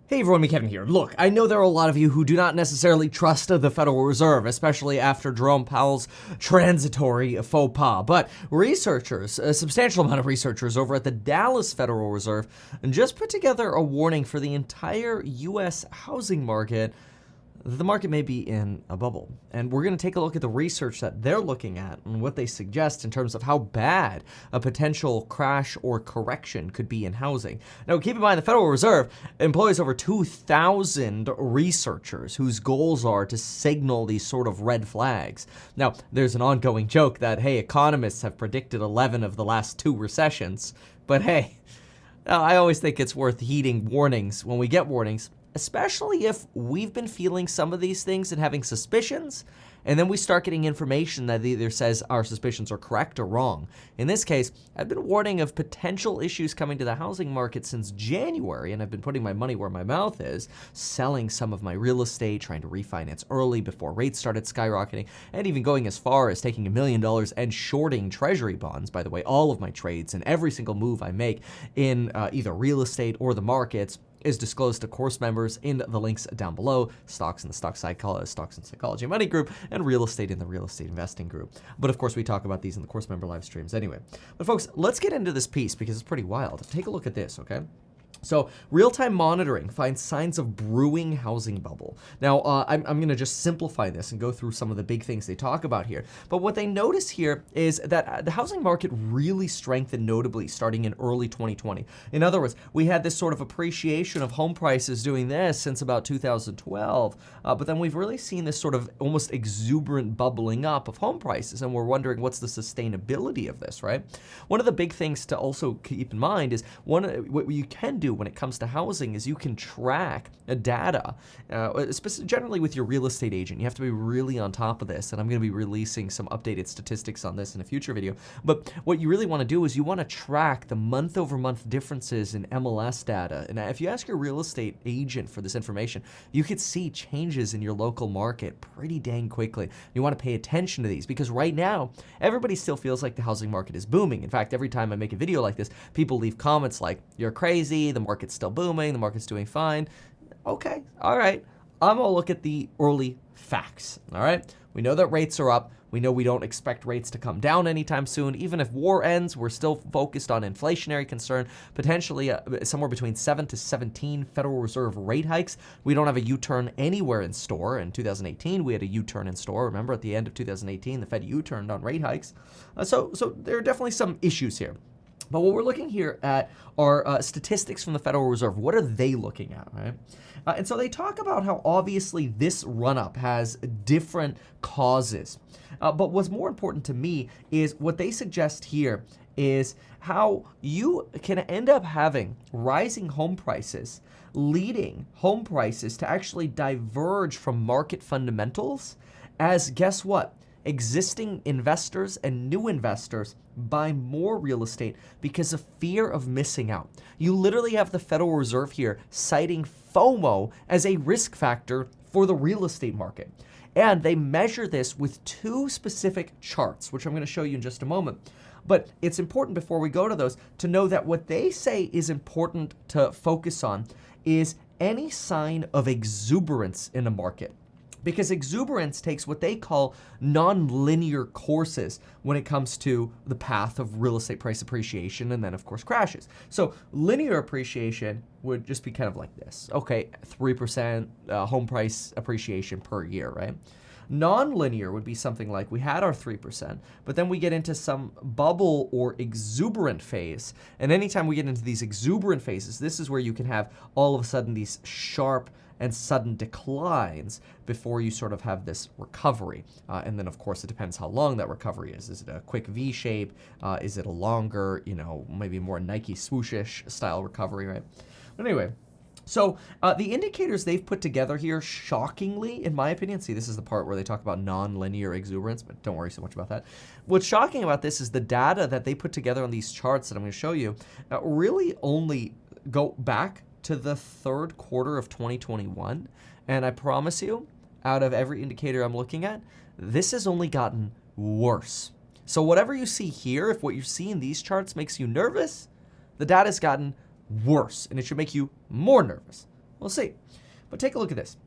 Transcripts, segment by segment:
Hey everyone, Kevin here. Look, I know there are a lot of you who do not necessarily trust the Federal Reserve, especially after Jerome Powell's transitory faux pas, but researchers, a substantial amount of researchers over at the Dallas Federal Reserve, just put together a warning for the entire U.S. housing market. The market may be in a bubble. And we're going to take a look at the research that they're looking at and what they suggest in terms of how bad a potential crash or correction could be in housing. Now, keep in mind, the Federal Reserve employs over 2,000 researchers whose goals are to signal these sort of red flags. Now, there's an ongoing joke that, hey, economists have predicted 11 of the last 2 recessions. But hey, I always think it's worth heeding warnings when we get warnings, especially if we've been feeling some of these things and having suspicions, and then we start getting information that either says our suspicions are correct or wrong. In this case, I've been warning of potential issues coming to the housing market since January, and I've been putting my money where my mouth is, selling some of my real estate, trying to refinance early before rates started skyrocketing, and even going as far as taking $1 million and shorting treasury bonds. By the way, all of my trades and every single move I make in either real estate or the markets is disclosed to course members in the links down below: stocks in the Stocks and Psychology Money group, and real estate in the Real Estate Investing group. But of course, we talk about these in the course member live streams anyway. But folks, let's get into this piece because it's pretty wild. Take a look at this, okay? So, real-time monitoring finds signs of brewing housing bubble. Now, I'm going to just simplify this and go through some of the big things they talk about here. But what they notice here is that the housing market really strengthened notably starting in early 2020. In other words, we had this sort of appreciation of home prices doing this since about 2012. But then we've really seen this sort of almost exuberant bubbling up of home prices. And we're wondering, what's the sustainability of this, right? One of the big things to also keep in mind is what you can do when it comes to housing is you can track data, generally with your real estate agent. You have to be really on top of this, and I'm going to be releasing some updated statistics on this in a future video. But what you really want to do is you want to track the month-over-month differences in MLS data. And if you ask your real estate agent for this information, you could see changes in your local market pretty dang quickly. You want to pay attention to these because right now, everybody still feels like the housing market is booming. In fact, every time I make a video like this, people leave comments like, "You're crazy, the market's still booming, the market's doing fine." Okay, all right. I'm gonna look at the early facts, all right? We know that rates are up. We know we don't expect rates to come down anytime soon. Even if war ends, we're still focused on inflationary concern, potentially somewhere between 7 to 17 Federal Reserve rate hikes. We don't have a U-turn anywhere in store. In 2018, we had a U-turn in store. Remember, at the end of 2018, the Fed U-turned on rate hikes. So there are definitely some issues here. But what we're looking here at are statistics from the Federal Reserve. What are they looking at, right? And so they talk about how obviously this run-up has different causes. But what's more important to me is what they suggest here is how you can end up having rising home prices, leading home prices to actually diverge from market fundamentals as, guess what? Existing investors and new investors buy more real estate because of fear of missing out. You literally have the Federal Reserve here citing FOMO as a risk factor for the real estate market. And they measure this with 2 specific charts, which I'm going to show you in just a moment. But it's important before we go to those to know that what they say is important to focus on is any sign of exuberance in a market. Because exuberance takes what they call non-linear courses when it comes to the path of real estate price appreciation and then, of course, crashes. So linear appreciation would just be kind of like this. Okay, 3% home price appreciation per year, right? Non-linear would be something like we had our 3%, but then we get into some bubble or exuberant phase. And anytime we get into these exuberant phases, this is where you can have all of a sudden these sharp and sudden declines before you sort of have this recovery. And then, of course, it depends how long that recovery is. Is it a quick V shape? Is it a longer, maybe more Nike swooshish style recovery, right? But anyway, so the indicators they've put together here, shockingly, in my opinion, see, this is the part where they talk about non-linear exuberance, but don't worry so much about that. What's shocking about this is the data that they put together on these charts that I'm going to show you really only go back to the 3rd quarter of 2021. And I promise you, out of every indicator I'm looking at, this has only gotten worse. So whatever you see here, if what you see in these charts makes you nervous, the data's gotten worse, and it should make you more nervous. We'll see. But take a look at this.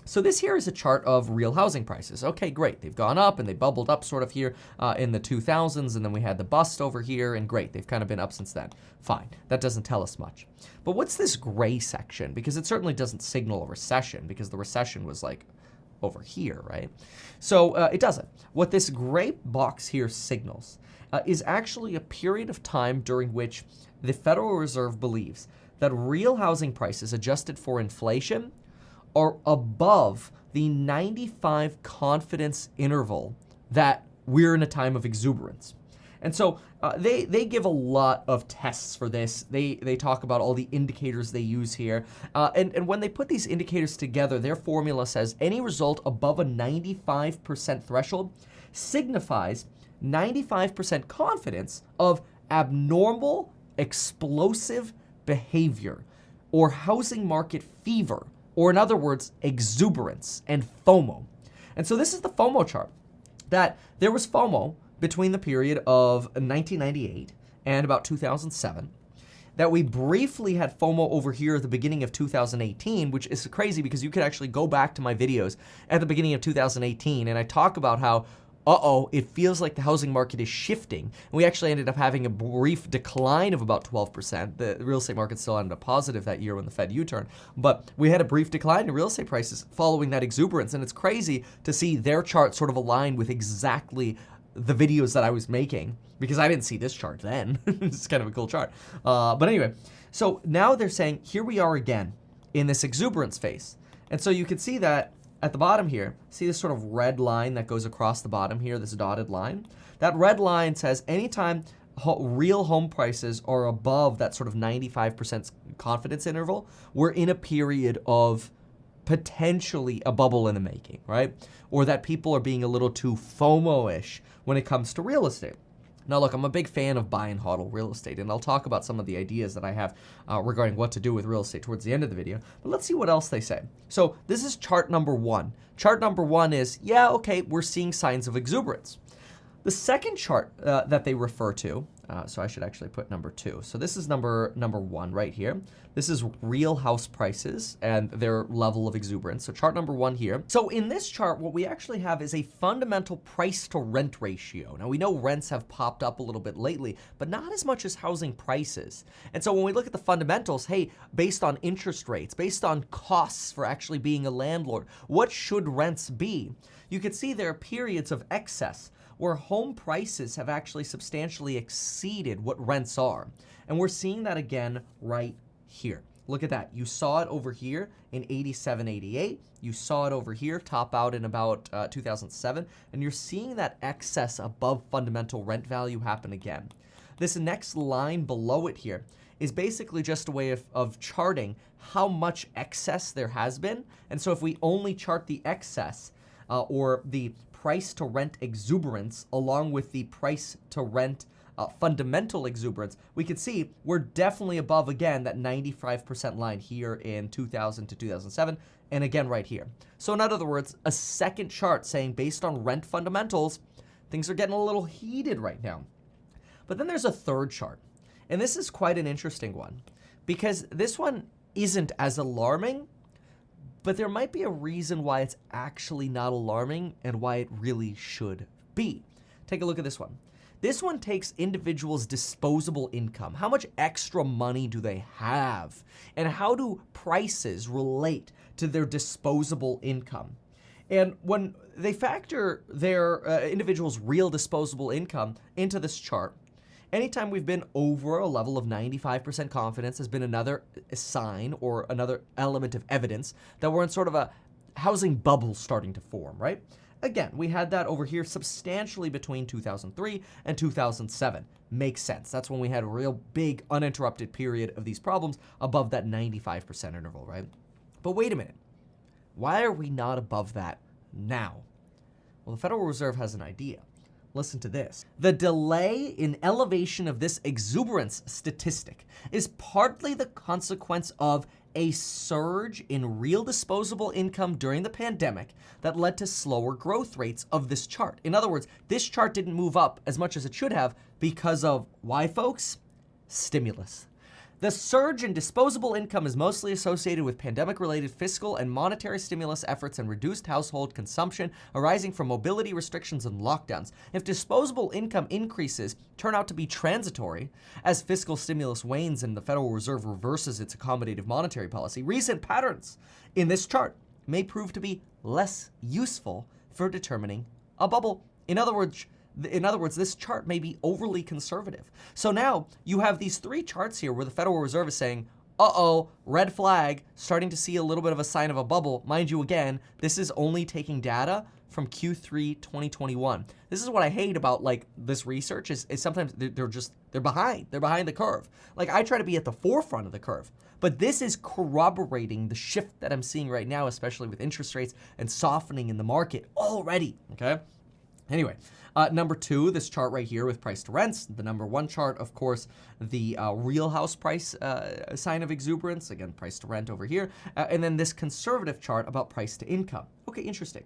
So this here is a chart of real housing prices. Okay, great. They've gone up and they bubbled up sort of here in the 2000s, and then we had the bust over here, and great. They've kind of been up since then. Fine. That doesn't tell us much. But what's this gray section? Because it certainly doesn't signal a recession, because the recession was like over here, right? So it doesn't. What this gray box here signals is actually a period of time during which the Federal Reserve believes that real housing prices adjusted for inflation are above the 95 confidence interval that we're in a time of exuberance. And so they give a lot of tests for this. They talk about all the indicators they use here. And when they put these indicators together, their formula says any result above a 95% threshold signifies 95% confidence of abnormal, explosive behavior, or housing market fever, or in other words, exuberance and FOMO. And so this is the FOMO chart, that there was FOMO between the period of 1998 and about 2007, that we briefly had FOMO over here at the beginning of 2018, which is crazy because you could actually go back to my videos at the beginning of 2018, and I talk about how it feels like the housing market is shifting. And we actually ended up having a brief decline of about 12%. The real estate market still ended up positive that year when the Fed U-turned. But we had a brief decline in real estate prices following that exuberance. And it's crazy to see their chart sort of align with exactly the videos that I was making, because I didn't see this chart then. It's kind of a cool chart. But anyway, so now they're saying, here we are again in this exuberance phase. And so you can see that at the bottom here, see this sort of red line that goes across the bottom here, this dotted line? That red line says anytime real home prices are above that sort of 95% confidence interval, we're in a period of potentially a bubble in the making, right? Or that people are being a little too FOMO-ish when it comes to real estate. Now, look, I'm a big fan of buy and hodl real estate, and I'll talk about some of the ideas that I have regarding what to do with real estate towards the end of the video. But let's see what else they say. So this is chart number one. Chart number one is, yeah, okay, we're seeing signs of exuberance. The second chart that they refer to, so I should actually put number two. So this is number one right here. This is real house prices and their level of exuberance. So chart number one here. So in this chart, what we actually have is a fundamental price to rent ratio. Now we know rents have popped up a little bit lately, but not as much as housing prices. And so when we look at the fundamentals, hey, based on interest rates, based on costs for actually being a landlord, what should rents be? You can see there are periods of excess where home prices have actually substantially exceeded what rents are. And we're seeing that again right here. Look at that. You saw it over here in 87, 88. You saw it over here top out in about 2007. And you're seeing that excess above fundamental rent value happen again. This next line below it here is basically just a way of charting how much excess there has been. And so if we only chart the excess or the price to rent exuberance along with the price to rent fundamental exuberance, we can see we're definitely above again that 95% line here in 2000 to 2007, and again right here. So in other words, a second chart saying based on rent fundamentals, things are getting a little heated right now. But then there's a third chart, and this is quite an interesting one because this one isn't as alarming, but there might be a reason why it's actually not alarming and why it really should be. Take a look at this one. This one takes individuals' disposable income. How much extra money do they have? And how do prices relate to their disposable income? And when they factor their individuals' real disposable income into this chart, anytime we've been over a level of 95% confidence has been another sign or another element of evidence that we're in sort of a housing bubble starting to form, right? Again, we had that over here substantially between 2003 and 2007. Makes sense. That's when we had a real big uninterrupted period of these problems above that 95% interval, right? But wait a minute. Why are we not above that now? Well, the Federal Reserve has an idea. Listen to this. The delay in elevation of this exuberance statistic is partly the consequence of a surge in real disposable income during the pandemic that led to slower growth rates of this chart. In other words, this chart didn't move up as much as it should have because of why, folks? Stimulus. The surge in disposable income is mostly associated with pandemic-related fiscal and monetary stimulus efforts and reduced household consumption arising from mobility restrictions and lockdowns. If disposable income increases turn out to be transitory, as fiscal stimulus wanes and the Federal Reserve reverses its accommodative monetary policy, recent patterns in this chart may prove to be less useful for determining a bubble. In other words, this chart may be overly conservative. So now you have these three charts here where the Federal Reserve is saying, uh-oh, red flag, starting to see a little bit of a sign of a bubble. Mind you, again, this is only taking data from Q3 2021. This is what I hate about like this research is sometimes they're behind. They're behind the curve. Like I try to be at the forefront of the curve. But this is corroborating the shift that I'm seeing right now, especially with interest rates and softening in the market already, okay? Anyway, number two, this chart right here with price to rents. The number one chart, of course, the real house price sign of exuberance. Again, price to rent over here. And then this conservative chart about price to income. Okay, interesting.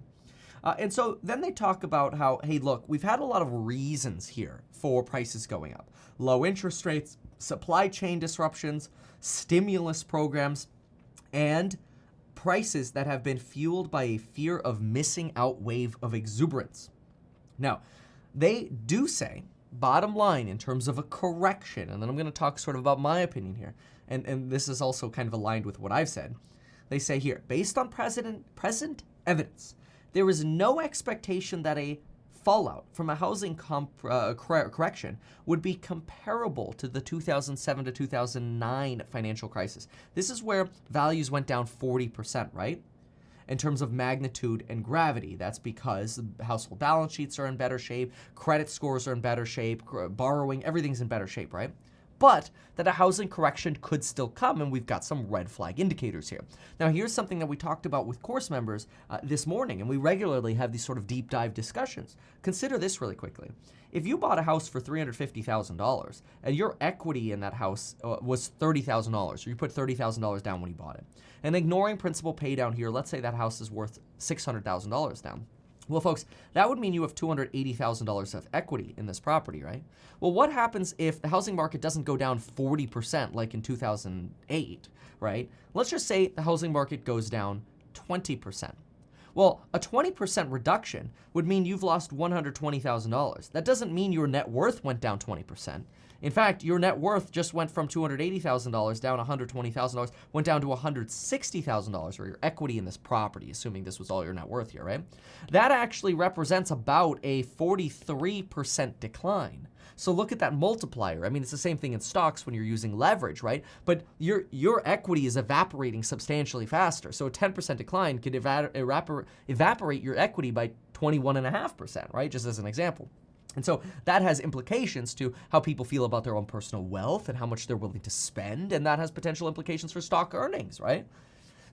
And so then they talk about how, hey, look, we've had a lot of reasons here for prices going up. Low interest rates, supply chain disruptions, stimulus programs, and prices that have been fueled by a fear of missing out wave of exuberance. Now, they do say, bottom line, in terms of a correction, and then I'm going to talk sort of about my opinion here, and this is also kind of aligned with what I've said. They say here, based on present evidence, there is no expectation that a fallout from a housing correction would be comparable to the 2007 to 2009 financial crisis. This is where values went down 40%, right? In terms of magnitude and gravity. That's because the household balance sheets are in better shape, credit scores are in better shape, borrowing, everything's in better shape, right? But that a housing correction could still come, and we've got some red flag indicators here. Now, here's something that we talked about with course members this morning, and we regularly have these sort of deep dive discussions. Consider this really quickly. If you bought a house for $350,000 and your equity in that house was $30,000, or you put $30,000 down when you bought it, and ignoring principal pay down here, let's say that house is worth $600,000 down. Well, folks, that would mean you have $280,000 of equity in this property, right? Well, what happens if the housing market doesn't go down 40% like in 2008, right? Let's just say the housing market goes down 20%. Well, a 20% reduction would mean you've lost $120,000. That doesn't mean your net worth went down 20%. In fact, your net worth just went from $280,000 down $120,000, went down to $160,000, or your equity in this property, assuming this was all your net worth here, right? That actually represents about a 43% decline. So look at that multiplier. I mean, it's the same thing in stocks when you're using leverage, right? But your equity is evaporating substantially faster. So a 10% decline could evaporate your equity by 21.5%, right? Just as an example. And so that has implications to how people feel about their own personal wealth and how much they're willing to spend, and that has potential implications for stock earnings, right?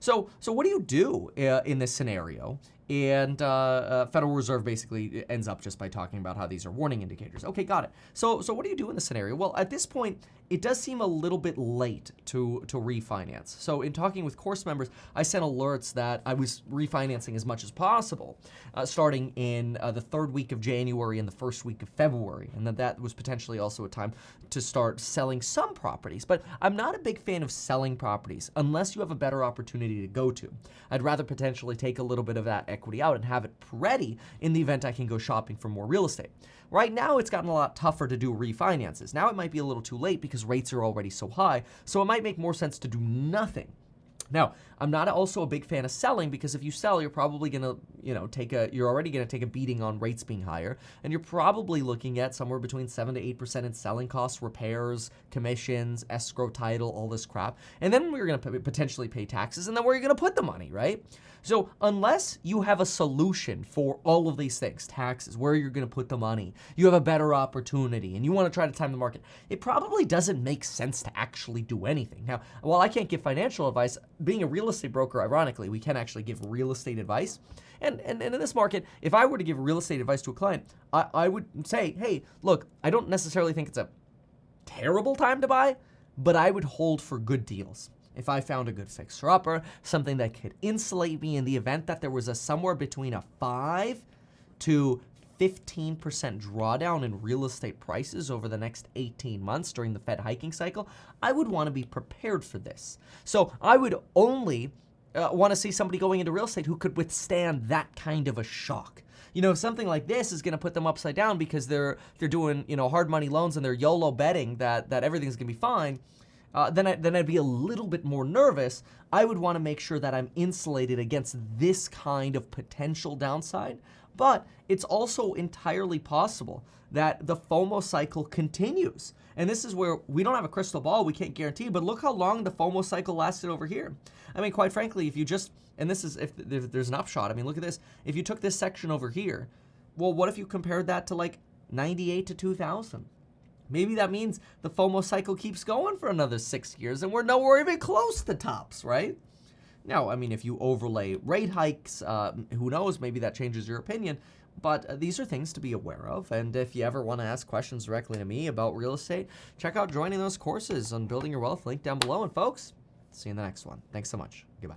So what do you do in this scenario? And Federal Reserve basically ends up just by talking about how these are warning indicators. Okay, got it. So what do you do in this scenario? Well, at this point, it does seem a little bit late to refinance. So in talking with course members, I sent alerts that I was refinancing as much as possible, starting in the third week of January and the first week of February, and that was potentially also a time to start selling some properties. But I'm not a big fan of selling properties unless you have a better opportunity to go to. I'd rather potentially take a little bit of that equity out and have it ready in the event I can go shopping for more real estate. Right now, it's gotten a lot tougher to do refinances. Now it might be a little too late because rates are already so high, so it might make more sense to do nothing. Now, I'm not also a big fan of selling because if you sell, you're probably gonna, you're already gonna take a beating on rates being higher, and you're probably looking at somewhere between 7 to 8% in selling costs, repairs, commissions, escrow title, all this crap. And then we're gonna potentially pay taxes, and then where are you gonna put the money, right? So unless you have a solution for all of these things, taxes, where you're gonna put the money, you have a better opportunity, and you wanna try to time the market, it probably doesn't make sense to actually do anything. Now, while I can't give financial advice, being a real estate broker, ironically, we can actually give real estate advice. And in this market, if I were to give real estate advice to a client, I would say, hey, look, I don't necessarily think it's a terrible time to buy, but I would hold for good deals. If I found a good fixer-upper, something that could insulate me in the event that there was somewhere between a 5 to 15% drawdown in real estate prices over the next 18 months during the Fed hiking cycle, I would want to be prepared for this. So I would only want to see somebody going into real estate who could withstand that kind of a shock. You know, if something like this is going to put them upside down because they're doing, you know, hard money loans and they're YOLO betting that everything's going to be fine, then I'd be a little bit more nervous. I would want to make sure that I'm insulated against this kind of potential downside. But it's also entirely possible that the FOMO cycle continues. And this is where we don't have a crystal ball, we can't guarantee, but look how long the FOMO cycle lasted over here. I mean, quite frankly, if you just, and this is, if there's an upshot, I mean, look at this. If you took this section over here, well, what if you compared that to like 98 to 2000? Maybe that means the FOMO cycle keeps going for another 6 years and we're nowhere even close to tops, right? Now, I mean, if you overlay rate hikes, who knows, maybe that changes your opinion. But these are things to be aware of. And if you ever want to ask questions directly to me about real estate, check out joining those courses on Building Your Wealth, link down below. And folks, see you in the next one. Thanks so much. Goodbye.